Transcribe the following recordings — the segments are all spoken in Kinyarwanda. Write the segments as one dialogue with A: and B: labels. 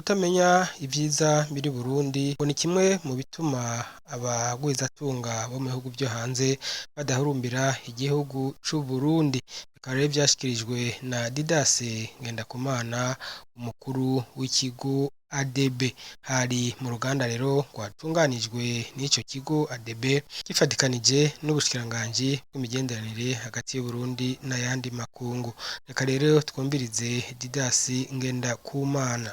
A: Kutamenya ivyiza biri Burundi ngo ni kimwe mu bituma abagwizatunga bo mu bihugu vyo hanze badahurumbira igihugu c'u Burundi. Bikaba rero vyashikirijwe na Didase Ngendakumana, umukuru w'ikigo ADB. Hari mu ruganda rero rwatunganijwe n'ico kigo ADB gifatikanije n'ubushikiranganji bw'imigenderanire hagati y'Uburundi n'ayandi makungu. Reka rero twumvirize Didase Ngendakumana.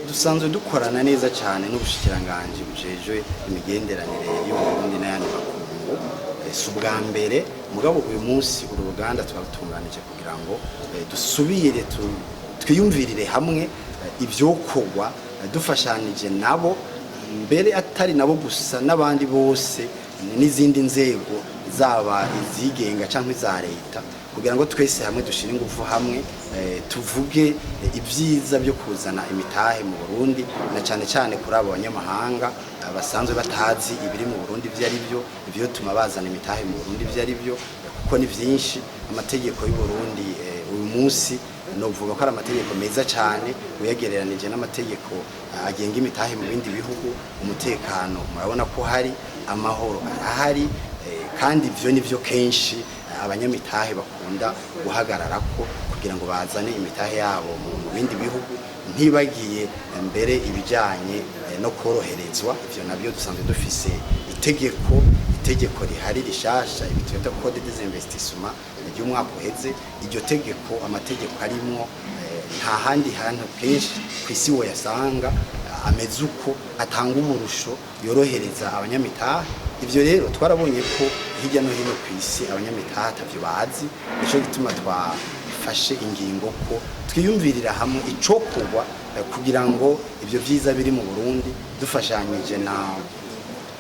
B: Dusanzwe dukorana neza cyane n'ubushikiranganji bujejwe imigenderanire y'Uburundi n'ayandi makungu. Si ubwa mbere mugabo uyu munsi uru ruganda twarutunganije kugira ngo dusubire twiyumvirire hamwe ivyokorwa dufashanije nabo, mbere atari nabo gusa n'abandi bose n'izindi nzego zaba izigenga cyangwa iza leta, kugira ngo twese hamwe dushire ingufu hamwe tuvuge ibyiza byo kuzana imitahe mu Burundi, na cyane cyane kuri abo banyamahanga basanzwe batazi ibiri mu Burundi ivyo ari byo tuma bazana imitahe mu Burundi ivyo ari byo, kuko ni vyinshi. Amategeko y'u Burundi uyu munsi novuga ko ari amategeko meza cyane uyagereranije n'amategeko agenga imitahe mu bindi bihugu. Umutekano murabona ko hari, amahoro arahari, kandi ivyo nivyo kenshi abanyamitahe bakunda guhagararako kugira ngo bazane imitahe yabo mu bindi bihugu, ntibagiye mbere ibijanye no koroherezwa. Ivyo nabyo dusanzwe dufise itegeko rihari rishasha, ibitweta code des investissements ry'umwaka uheze. Iryo tegeko, amategeko arimwo nta handi hantu kenshi kw'isi wo yasanga ameze uko, atanga uburusho, yorohereza abanyamitahe. Ivyo rero twarabonye ko hirya no hino kw'isi abanyamitahe atavyo bazi, nico gituma twafashe ingingo ko twiyumvirira hamwe icokorwa kugira ngo ivyo vyiza biri mu Burundi dufashanyije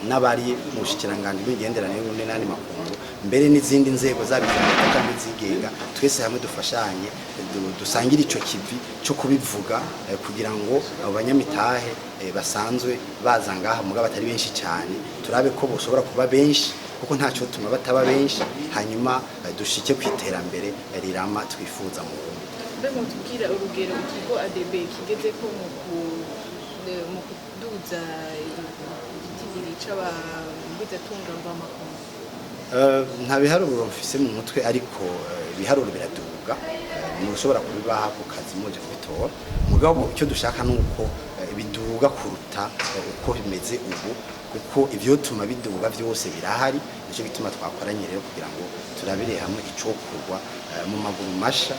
B: n'abari mu bushikiranganji bw'imigenderanire y'Uburundi n'ayandi makungu, mbere n'izindi nzego zabigenga cyangwa izigenga, twese hamwe dufashanye dusangire ico kivi cyo kubivuga kugira ngo abo banyamitahe basanzwe baza ngaha mugabo batari benshi cyane, turabe ko boshobora kuba benshi, kuko ntaco tuma bataba benshi, hanyuma dushike ku iterambere rirama twifuza mu Burundi.
C: Mbega tubwira urugero ikigo ADB kigeze ko mu kuduza igitigiri c'abagwizatunga b'amakungu.
B: Nta biharuro mfise mu mutwe, ariko ibiharuro biraduga, mushobora kubibaha ku kazi muje kubitora. Mugabo icyo dushaka nuko biduga kuruta uko bimeze ubu, kuko ivyo tuma biduga vyose birahari. Nico gituma twakoranye rero kugira ngo turabire hamwe icokorwa mu maguru masha,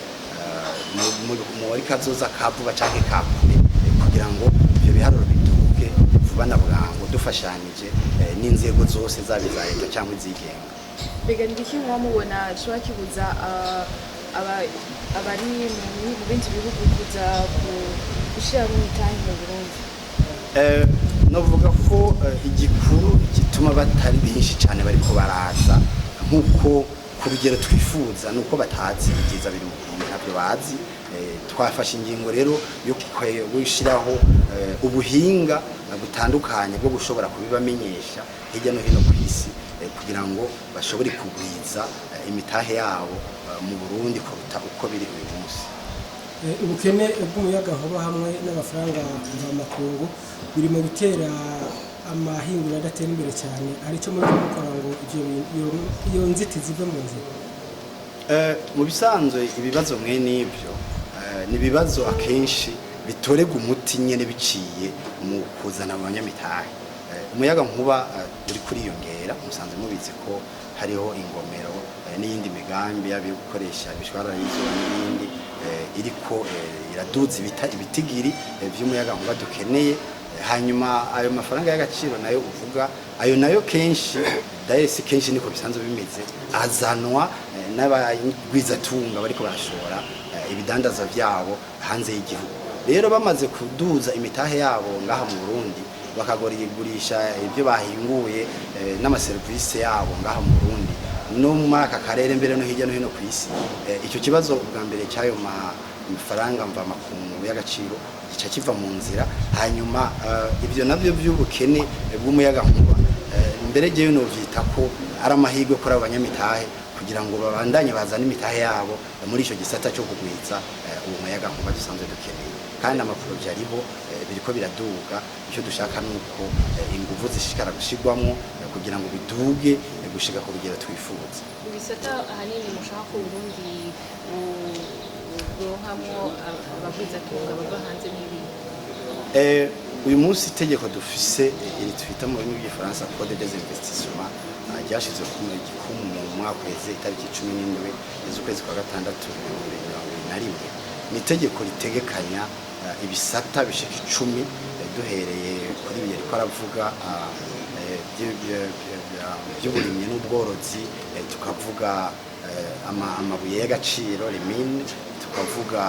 B: mu wari kazoza kavuba canke kakure, kugira ngo ivyo biharuro biduge vuba na bwangu dufashanyije n'inzego zose zabe za leta cyangwa izigenga.
C: Mbega ni iki mwamubona cyo kibuza abari mu bindi bihugu kuza gushira mu mitahe mu Burundi?
B: Novuga ko igikuru gituma batari benshi cyane bariko baraza nkuko ku rugero twifuza, nuko batazi ibyiza biri mu Burundi, ntabyo bazi. Twafashe ingingo rero yo gushiraho ubuhinga butandukanye bwo gushobora kubibamenyesha hirya no hino ku isi, kugira ngo bashobore kugwiza imitahe yabo mu Burundi kuruta uko biri uyu munsi.
D: Ubukene bw'umuyagankuba hamwe n'amafaranga mvamakungu biri mu bitera amahinguriro adatera imbere cyane, arico muri gukora ngo iyo nzitizi ive mu nzira.
B: Mu bisanzwe ibibazo mwe n'ibyo ni ibibazo akenshi bitorega umuti nyene biciye mu kuzana abanyamitahe. Umuyagankuba uri kuriyongera, musanze mubizi ko hariho ingomero n'iyindi migambi yabiye gukoresha ibishwara y'izuba n'ibindi iriko iraduza ibitigiri vy'umuyagankuba dukeneye. Hanyuma ayo mafaranga y'agaciro nayo uvuga, ayo nayo kenshi daesi kenshi niko bisanzwe bimeze, azanwa n'abagwizatunga bariko barashora ibidandaza vyabo hanze y'igihugu. Rero bamaze kuduza imitahe yabo ngaha mu Burundi, bakagorigurisha ibyo bahinguye n'amaserivisi yabo ngaha mu Burundi no mu aka karere, mbere no hirya no hino ku isi, icyo kibazo ubwa mbere cyayo mafaranga mva makungu y'agaciro gica kiva mu nzira. Hanyuma ibyo nabyo by'ubukene bw'umuyagankuba, mbere jewe no vyita ko ari amahirwe kuri abanyamitahe kugira ngo babandanye bazane imitahe yabo muri ico gisata cyo kugwiza uwo muyagankuba dusanzwe dukeneye. kandi amaproje ariho biriko biraduga. Icyo dushaka nuko inguvu zishikara gushigwamwo kugira ngo biduge gushika ku rugero twifuza.
C: Ibisata ahanini mushaka ko Burundi buronkamwo abagwizatunga bava hanze n'ibi.
B: Uyu munsi itegeko dufise iri twita mu rurimi rw'igifaransa code des investissements ryashizwe ku gikumu mu mwaka uheze itariki 17 z'ukwezi kwa gatandatu 2021. Ni itegeko ritegekanya ibisata bishika 10 duhereye kuri ibi yariko aravuga by'uburimyi n'ubworozi, tukavuga amabuye y'agaciro rimini, tukavuga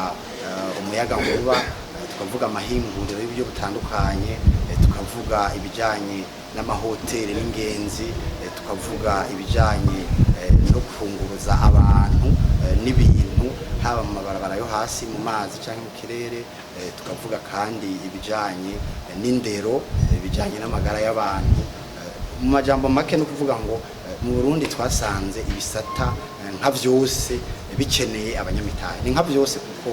B: umuyaga nkuba, tukavuga amahinguriro y'ibyo butandukanye, tukavuga ibijanye n'amahoteli n'ingenzi, tukavuga ibijanye no kunguruza abantu n'ibintu haba mu mabarabara yo hasi, mu mazi cyangwa mu kirere, tukavuga kandi ibijanye n'indero, ibijanye n'amagara y'abantu. Mu majambo make no kuvuga ngo mu Burundi twasanze ibisata nka vyose bikeneye abanyamitahe. Ni nka vyose kuko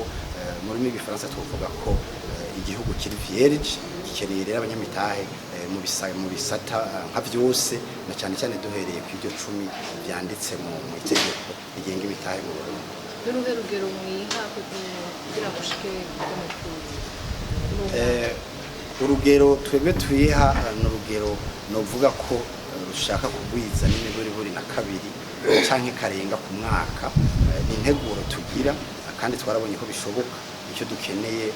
B: mu rurimi rw'igifaransa tuvuga ko igihugu kiri vierge, gikeneye rero abanyamitahe mu bisata nka vyose, na cyane cyane duhereye ku ibyo 10 byanditse mu itegeko rigenga ibitahe mu Burundi.
C: Rugero mwiha kugira gushike kumufuza.
B: Urugero twebwe twiha n'urugero novuga ko rushaka kugwiza n'imiburiburi na kabiri canke karenga ku mwaka. Ni integuro tugira kandi twarabonye ko bishoboka. Icyo dukeneye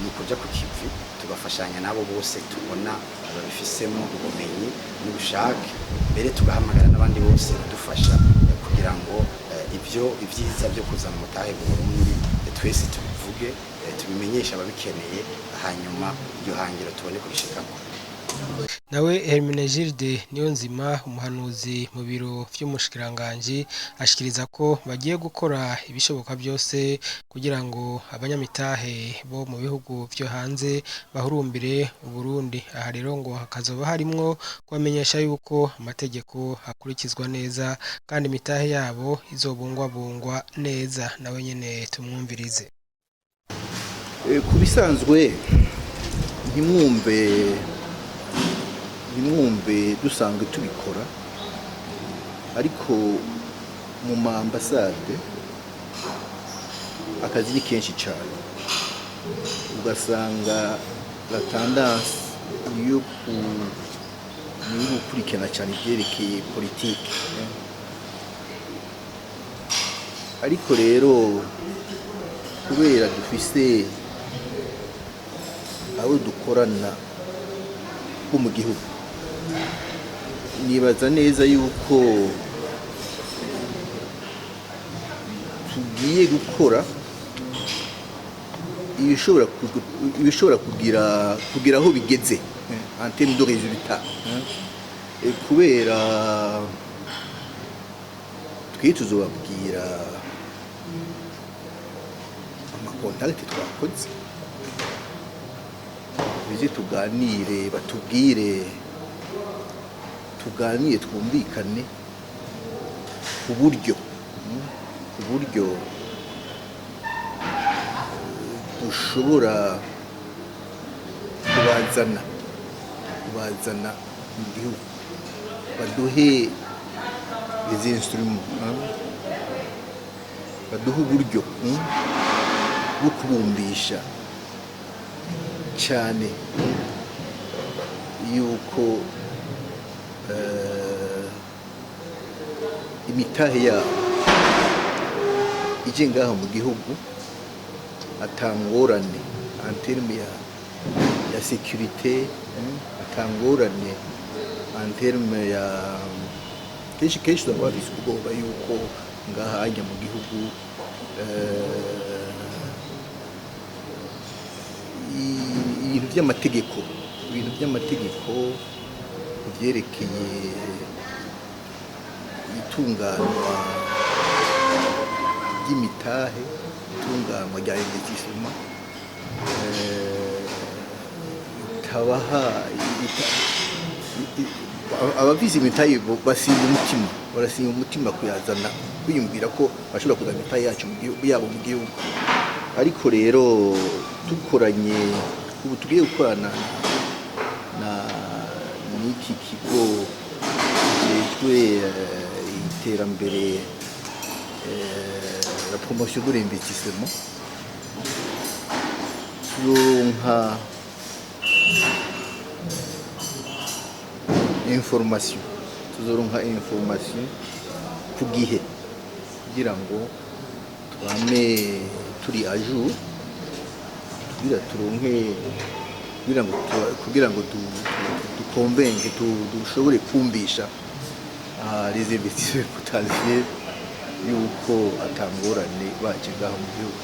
B: ni kuja ku kivi tugafashanya nabo bose tubona babifisemo ubumenyi n'ubushake, mbere tugahamagara n'abandi bose kudufasha kugira ngo ibyiza byo kuzana umutahe mu Burundi twese tubivuge, tubimenyesha ababikeneye, hanyuma iryo hangiro tubone kubishikako.
A: Nawe Hermenegilde Niyonzima, umuhanuzi mu biro vy'umushikiranganji, ashikiriza ko bagiye gukora ibishoboka byose kugira ngo abanyamitahe bo mu bihugu byo hanze bahurumbire Burundi. Aha rero ngo hakazoba harimwo kubamenyesha yuko amategeko akurikizwa neza kandi imitahe yabo izobungwabungwa neza. Nawe nyene tumwumvirize.
E: Kubisanzwe ntimwumve dusanzwe tubikora, ariko mu maambasade akazi ni kenshi cyane. Ugasanga la tendance yo gukurikirana cyane ibyerekeye politiki, ariko rero kubera dufise abo dukorana bo mu gihugu, nibaza neza yuko tugiye gukora ibishobora kugira aho bigeze en termes de résultat, kubera twe tuzobabwira amakontakiti twakoze, bize tuganire, batubwire, tuganire twumvikane uburyo dushobora kubazana mu gihugu, baduhe izi instruments, baduhe uburyo bwo kubumbisha cyane yuko imitahe yabo ije ngaha mu gihugu atangorane en terme ya sécurité, atangorane en terme ya kenshi twaba bise ubwoba yuko ngaha ajya mu gihugu ibintu by'amategeko byerekeye itunganywa ry'imitahe, itunganywa rya investissement, abavise imitahe barasinga umutima kuyazana, kwiyumvira ko bashobora kuzana imitahe yabo mu gihugu. ariko rero dukoranye ubu tugiye gukorana na n'iki kigo kijejwe iterambere la promotion de l'investissement turonka information ku gihe kugira ngo twame turi ajour kugira ngo dukonvenke dushobore kumvisha les investisseurs potentiels yuko atangorane baje ngaho mu gihugu.